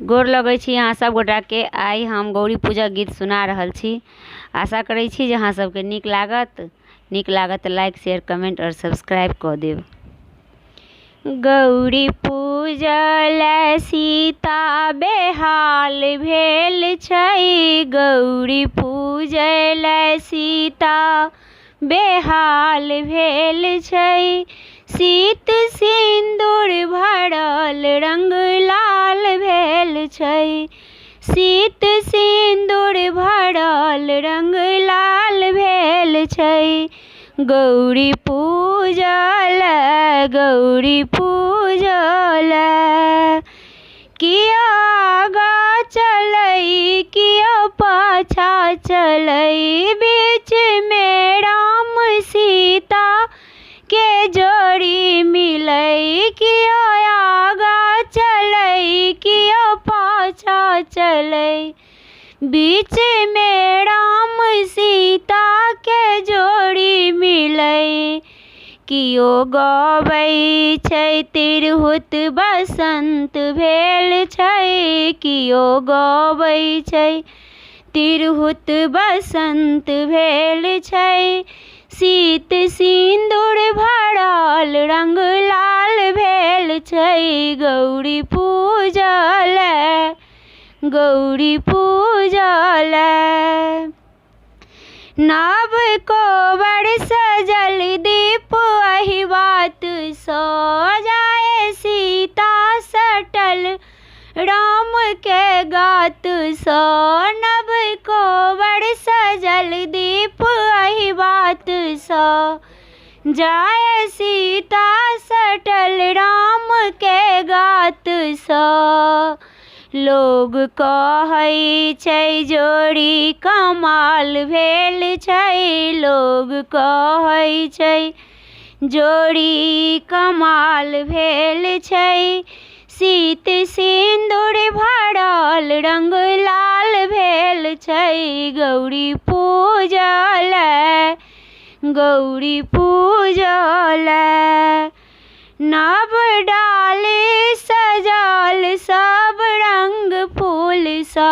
गोर लगै छी अहाँ सब गोटा के। आइ हम गौरी पूजा गीत सुना रहल छी। आशा करै छी जे अहाँ सबके नीक लागत तऽ लाइक शेयर कमेंट और सब्सक्राइब कऽ देब। गौरी पूजल सीता बेहाल भेल छै, गौरी पूजल सीता बेहाल भेल छै। सीत सिंदूर भरल रंग लाल भेल छै, सीत सिंदूर भरल रंग लाल भेल छै। गौरी पूजल कियो आगा चलै कियो पाछा चलै, बीच में राम सीता के जोड़ी मिलै। कियो आगा चलै कियो पाछा चलै, बीच में राम सीता के जोड़ी मिलै। कियो गबै छै तिरहुत बसंत भेल छै, कियो गबै छै तिरहुत बसंत भेल छै। सीत सिंदूर भरल रंग लाल भेल छै, गौरी पूजल नव कोबर सजल दीप अहिबात सो जाए, सीता सटल राम के गात सो। नव कोबर सजल दीप अहिबात सो जाए, सीता सटल राम के गात सो। लोग कहै छै जोड़ी कमाल भेल छै, लोग कहै छै जोड़ी कमाल भेल छै। सीत सिंदूर भरल रंग लाल भेल छै, गौरी पूजल नव डाली सजल सब रंग फूल सा,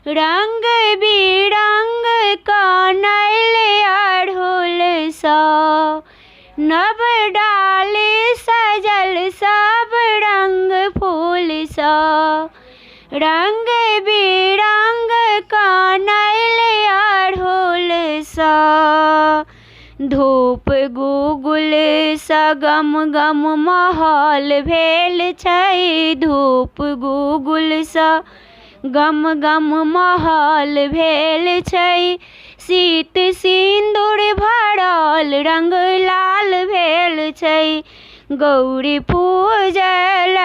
रंग बिरंग कनैल अड़हुल सा। नव डाली सजल सब रंग फूल सा, रंग बिरंग कनैल अड़हुल सा। धूप गुगुल सा गम गम महल भेल छै, धूप गुगुल सा गम गम महल भेल छै। सीत सिंदूर भरल रंग लाल भेल छै, गौरी पूजल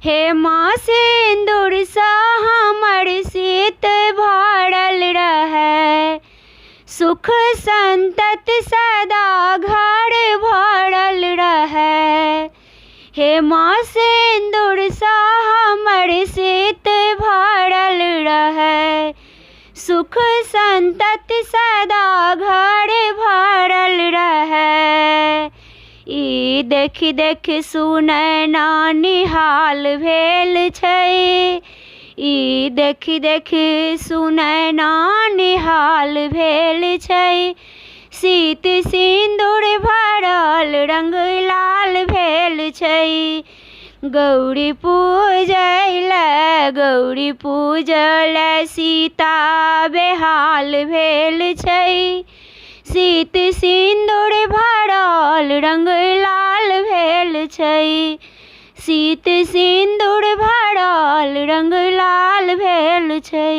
हे माँ सिंदूर सा हमर सीत भरल रहै, सुख संतत सदा घर भरल रहै। हे माँ सिंदूर सा हमर सीत भरल रहै, सुख संतत सदा घर भरल रहै। ई देखि देखि सुनैना निहाल भेल छै, ई देखि देखि सुनैना निहाल भेल छै। सीत सिंदूर भरल रंग लाल भेल छै, गौरी पूजल सीता बेहाल भेल छै। सीत सिंदूर भरल रंग लाल भेल छै, सीत सिंदूर भरल रंग लाल भेल छै।